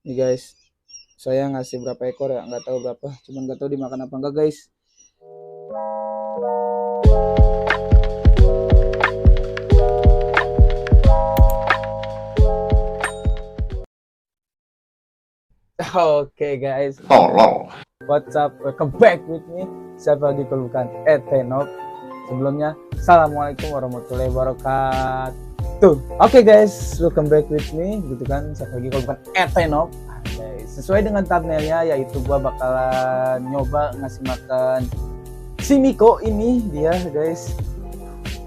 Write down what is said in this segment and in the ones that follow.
Nih guys, saya ngasih berapa ekor ya, nggak tahu berapa, cuman nggak tahu dimakan apa enggak guys. Oke guys, Tolong. what's up, welcome back with me. Siapa lagi kalau bukan Etenop. Sebelumnya, assalamualaikum warahmatullahi wabarakatuh. Oke guys, welcome back with me, gitu kan. Siapa lagi kalau bukan Etenop. Sesuai dengan thumbnailnya, yaitu gua bakalan nyoba ngasih makan si Miko ini. Dia guys,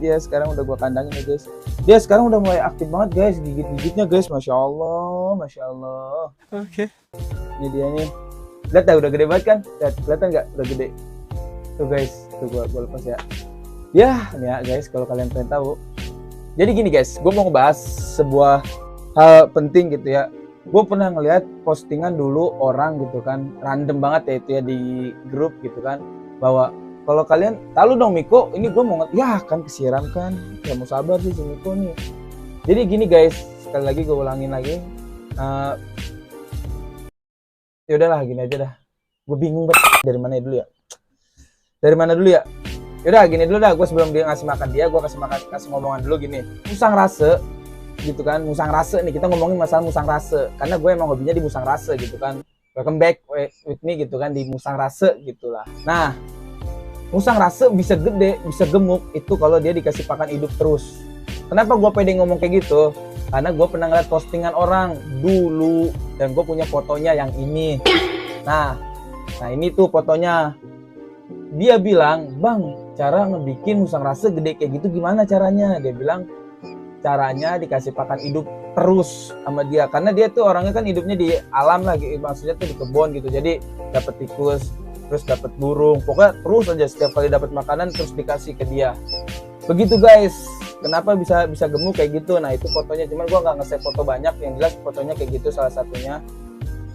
dia sekarang udah gua kandangin ya guys. Dia sekarang udah mulai aktif banget guys, gigit-gigitnya guys, masya Allah, masya Allah. Oke. Ini dia nih, lihat dah udah gede banget kan, lihat, kelihatan nggak udah gede tuh guys. Tuh gua lepas ya. Ya nih ya guys, kalau kalian pengen tahu, jadi gini guys, gue mau ngebahas sebuah hal penting gitu ya. Gue pernah ngeliat postingan dulu orang gitu kan, random banget ya itu ya di grup gitu kan, bahwa kalau kalian tahu dong Miko, ini gue mau ya kan kesiram kan, ya mau sabar sih si Miko nih. Jadi gini guys, sekali lagi gue ulangin lagi, ya udahlah gini aja dah. Gue bingung banget dari mana dulu ya. Dari mana dulu ya? Yaudah gini dulu dah, gue sebelum dia ngasih makan dia, gue kasih ngomongan dulu gini. Musang rase gitu kan, musang rase nih, kita ngomongin masalah musang rase karena gue emang hobinya di musang rase gitu kan. Welcome back with me gitu kan, di musang rase gitulah. Nah, musang rase bisa gede, bisa gemuk itu kalau dia dikasih pakan hidup terus. Kenapa gue pede ngomong kayak gitu? Karena gue pernah ngeliat postingan orang dulu dan gue punya fotonya yang ini. Nah ini tuh fotonya. Dia bilang, bang, cara ngebikin musang rase gede kayak gitu gimana caranya? Dia bilang caranya dikasih pakan hidup terus sama dia, karena dia tuh orangnya kan hidupnya di alam lagi, maksudnya tuh di kebun gitu. Jadi dapat tikus, terus dapat burung, pokoknya terus aja setiap kali dapat makanan terus dikasih ke dia. Begitu guys, kenapa bisa gemuk kayak gitu? Nah itu fotonya, cuman gua nggak nge-save foto banyak, yang jelas fotonya kayak gitu salah satunya.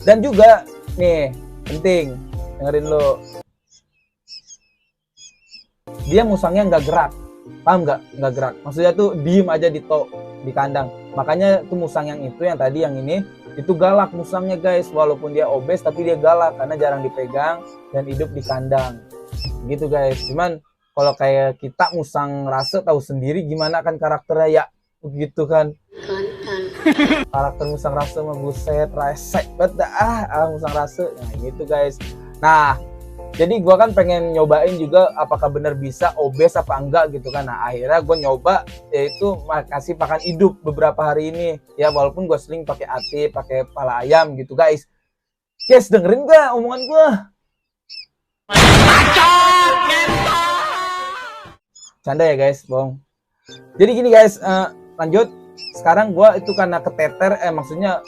Dan juga nih penting, dengerin lo, dia musangnya nggak gerak, paham nggak gerak, maksudnya tuh diem aja di kandang. Makanya tuh musang yang itu, yang tadi yang ini itu galak musangnya guys, walaupun dia obes tapi dia galak karena jarang dipegang dan hidup di kandang gitu guys. Cuman kalau kayak kita musang rase tahu sendiri gimana kan karakternya ya, begitu kan. Karakter musang rase mah buset resek banget musang rase. Nah gitu guys. Nah jadi gue kan pengen nyobain juga apakah benar bisa obes apa enggak gitu kan. Nah akhirnya gue nyoba, yaitu kasih pakan hidup beberapa hari ini ya, walaupun gue sering pakai ati, pakai pala ayam gitu guys. Guys dengerin gak omongan gue? Canda ya guys, bohong. Jadi gini guys, lanjut. Sekarang gue itu karena keteter, maksudnya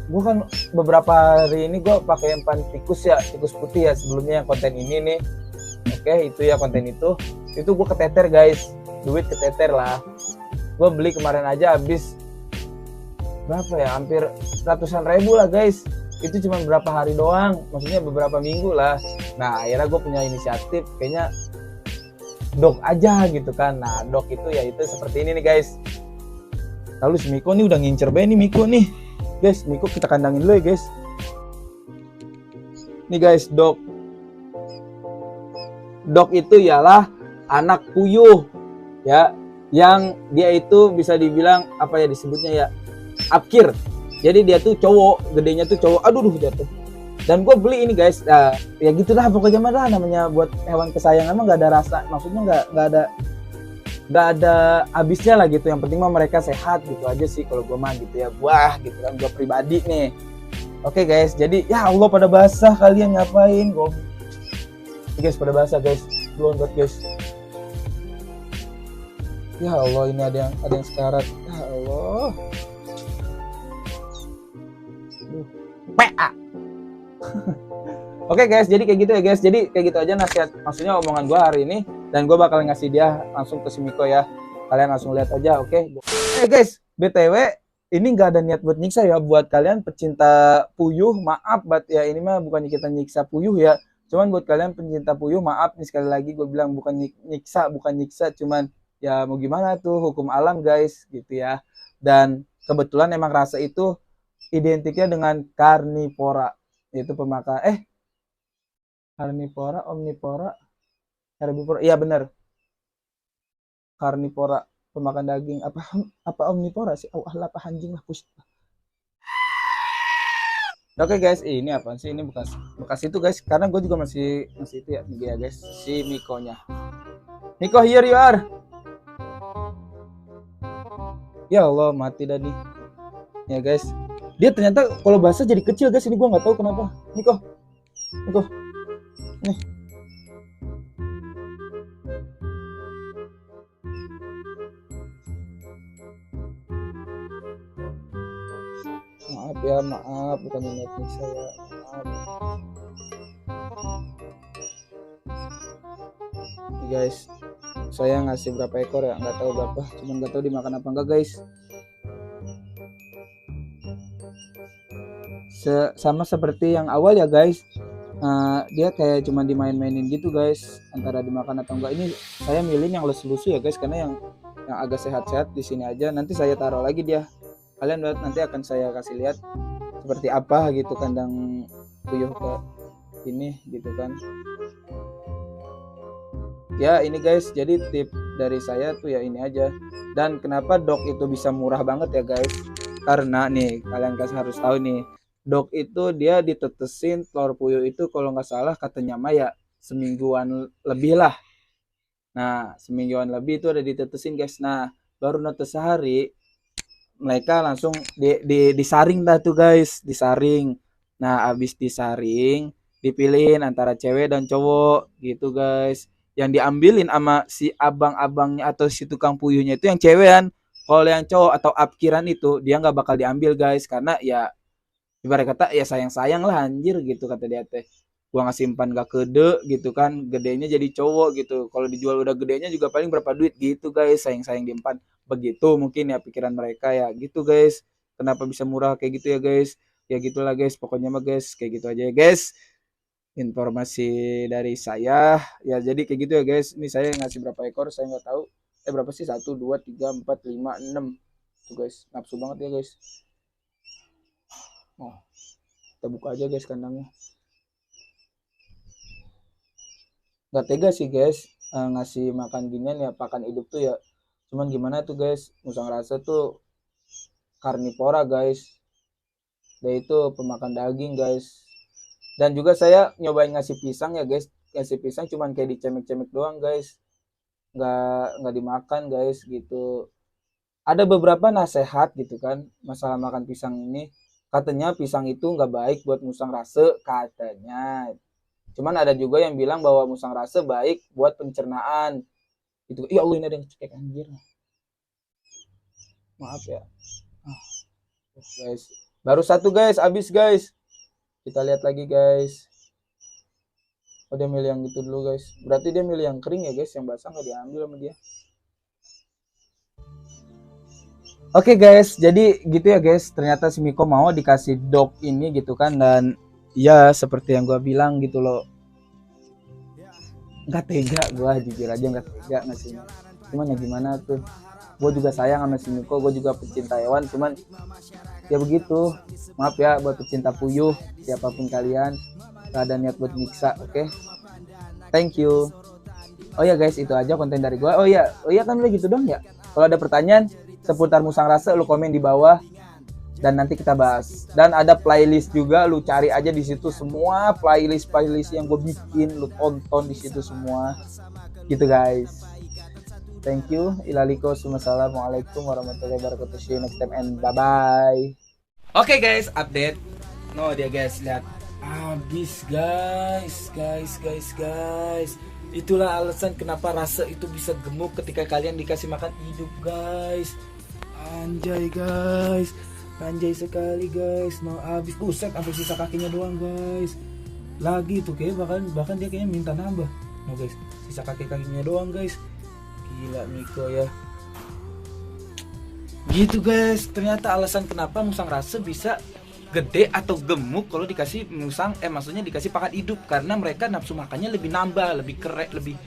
gue kan beberapa hari ini gue pakai umpan tikus ya, tikus putih ya, sebelumnya yang konten ini nih. Oke, itu ya konten itu gue keteter guys, duit keteter lah. Gue beli kemarin aja habis berapa ya, hampir ratusan ribu lah guys. Itu cuma berapa hari doang, maksudnya beberapa minggu lah. Nah akhirnya gue punya inisiatif, kayaknya dog aja gitu kan. Nah dog itu ya itu seperti ini nih guys. Lalu si Miko nih udah ngincer banget nih Miko nih guys. Miko kita kandangin dulu ya guys. Nih guys, dog itu ialah anak puyuh ya, yang dia itu bisa dibilang apa ya disebutnya ya, apkir. Jadi dia tuh cowok, gedenya tuh cowok. Aduh jatuh. Dan gue beli ini guys, ya gitulah pokoknya mah namanya buat hewan kesayangan mah nggak ada rasa, maksudnya nggak ada habisnya lah gitu. Yang penting mah mereka sehat gitu aja sih kalau gue mah gitu ya. Wah gitu kan, gue pribadi nih. Oke guys, jadi ya Allah pada basah, kalian ngapain gue guys, pada basah guys, belum buat guys. Ya Allah, ini ada yang sekarat. Ya Allah. PA. Oke guys, jadi kayak gitu ya guys. Jadi kayak gitu aja nasihat, maksudnya omongan gue hari ini. Dan gue bakal ngasih dia langsung ke si Miko ya. Kalian langsung lihat aja, oke? Guys, BTW ini nggak ada niat buat nyiksa ya. Buat kalian pecinta puyuh, maaf ya, ini mah bukannya kita nyiksa puyuh ya. Cuman buat kalian pencinta puyuh, maaf nih sekali lagi gue bilang, bukan nyiksa, cuman ya mau gimana tuh, hukum alam guys gitu ya. Dan kebetulan emang rasa itu identiknya dengan karnivora, yaitu pemakan karnivora, omnivora, herbivora. Iya benar, karnivora, pemakan daging. Apa omnivora sih? Oh, lah apa anjing lah pus. Oke guys, ini apa sih? Ini bekas bekas itu guys, karena gue juga masih itu ya, dia guys, si Mikonya. Miko, here you are. Ya Allah, mati dah nih. Ya guys, dia ternyata kalau bahasa jadi kecil guys. Ini gue nggak tahu kenapa. Miko, Miko, nih. Maaf ya, maaf, bukan netnya saya. Maaf. Nih guys, saya ngasih berapa ekor ya? Nggak tahu berapa, cuman nggak tahu dimakan apa enggak guys. Sama seperti yang awal ya guys. Dia kayak cuma dimain-mainin gitu guys, antara dimakan atau enggak. Ini saya milih yang lusu-lusu ya guys, karena yang agak sehat-sehat di sini aja. Nanti saya taruh lagi dia. Kalian nanti akan saya kasih lihat seperti apa gitu kandang puyuh ke ini gitu kan. Ya ini guys, jadi tip dari saya tuh ya ini aja. Dan kenapa dog itu bisa murah banget ya guys? Karena nih kalian harus tahu nih, dog itu dia ditetesin telur puyuh itu kalau nggak salah katanya mah ya semingguan lebih lah. Nah semingguan lebih itu ada ditetesin guys. Nah baru netes sehari mereka langsung disaring dah tuh guys, disaring. Nah abis disaring dipilihin antara cewek dan cowok gitu guys. Yang diambilin sama si abang-abangnya atau si tukang puyuhnya itu yang cewekan. Kalau yang cowok atau apkiran itu dia nggak bakal diambil guys, karena ya ibarat kata ya sayang-sayang lah anjir gitu kata dia teh. Gua ngasih simpan gak gede gitu kan, gedenya jadi cowok gitu. Kalau dijual udah gedenya juga paling berapa duit gitu guys, sayang-sayang diempan. Begitu mungkin ya pikiran mereka ya gitu guys. Kenapa bisa murah kayak gitu ya guys? Ya gitulah guys, pokoknya mah guys kayak gitu aja ya guys. Informasi dari saya ya jadi kayak gitu ya guys. Ini saya ngasih berapa ekor saya nggak tahu. Berapa sih? 1 2 3 4 5 6 tuh guys, nafsu banget ya guys. Oh, kita buka aja guys kandangnya. Nggak tega sih guys, ngasih makan ginian ya, pakan hidup tuh ya. Cuman gimana tuh guys, musang rasa tuh karnivora guys. Dia itu pemakan daging guys. Dan juga saya nyobain ngasih pisang ya guys. Ngasih pisang cuman kayak dicemek-cemek doang guys. Nggak dimakan guys gitu. Ada beberapa nasihat gitu kan masalah makan pisang ini. Katanya pisang itu nggak baik buat musang rasa katanya. Cuman ada juga yang bilang bahwa musang rasa baik buat pencernaan. Itu ya Allah, ini ada yang cekek anjir. Maaf ya. Guys, baru satu guys, habis guys. Kita lihat lagi guys. Oh dia milih yang itu dulu guys. Berarti dia milih yang kering ya guys, yang basah nggak diambil sama dia. Oke guys, jadi gitu ya guys. Ternyata si Miko mau dikasih dog ini gitu kan, dan ya seperti yang gue bilang gitu loh. Nggak tega gue, jujur aja nggak tega ngasihnya. Cuman ya gimana tuh, gue juga sayang sama si Miko, gue juga pecinta hewan. Cuman ya begitu, maaf ya buat pecinta puyuh siapapun kalian, gak ada niat buat nyiksa. Oke? Thank you. Oh ya guys, itu aja konten dari gue. Oh iya kan udah gitu dong ya. Kalau ada pertanyaan seputar musang rasa, lu komen di bawah dan nanti kita bahas. Dan ada playlist juga, lu cari aja di situ semua playlist yang gue bikin, lu tonton di situ semua. Gitu guys. Thank you. Ilaliko. Assalamualaikum warahmatullahi wabarakatuh. See you next time and bye bye. Oke guys, update. No dia guys, lihat. Habis guys. Itulah alasan kenapa rasa itu bisa gemuk ketika kalian dikasih makan hidup guys. Anjay guys, anjay sekali guys. No habis, buset, sampai sisa kakinya doang guys. Lagi tuh kayak bahkan dia kayaknya minta nambah. No guys, sisa kakinya doang guys. Gila Miko ya. Gitu guys, ternyata alasan kenapa musang rasa bisa gede atau gemuk kalau dikasih maksudnya dikasih pakan hidup, karena mereka nafsu makannya lebih nambah, lebih kerek, lebih.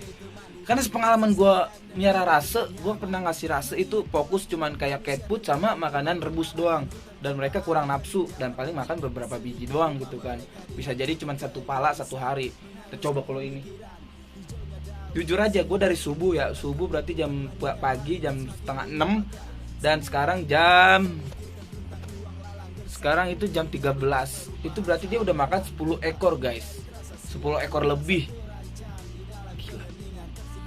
Karena sepengalaman gue miara rasa, gue pernah ngasih rasa itu fokus cuman kayak cat food sama makanan rebus doang. dan mereka kurang nafsu dan paling makan beberapa biji doang gitu kan. Bisa jadi cuma satu pala satu hari. Kita coba kalau ini. Jujur aja gue dari subuh ya, subuh berarti jam pagi jam setengah 6 dan sekarang itu jam 13. Itu berarti dia udah makan 10 ekor guys. 10 ekor lebih. Gila.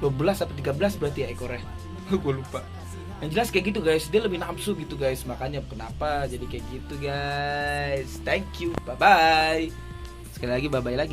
12 atau 13 berarti ya ekornya. Gue lupa. Yang jelas kayak gitu guys, dia lebih nafsu gitu guys. Makanya kenapa jadi kayak gitu guys. Thank you. Bye bye. Sekali lagi bye bye lagi.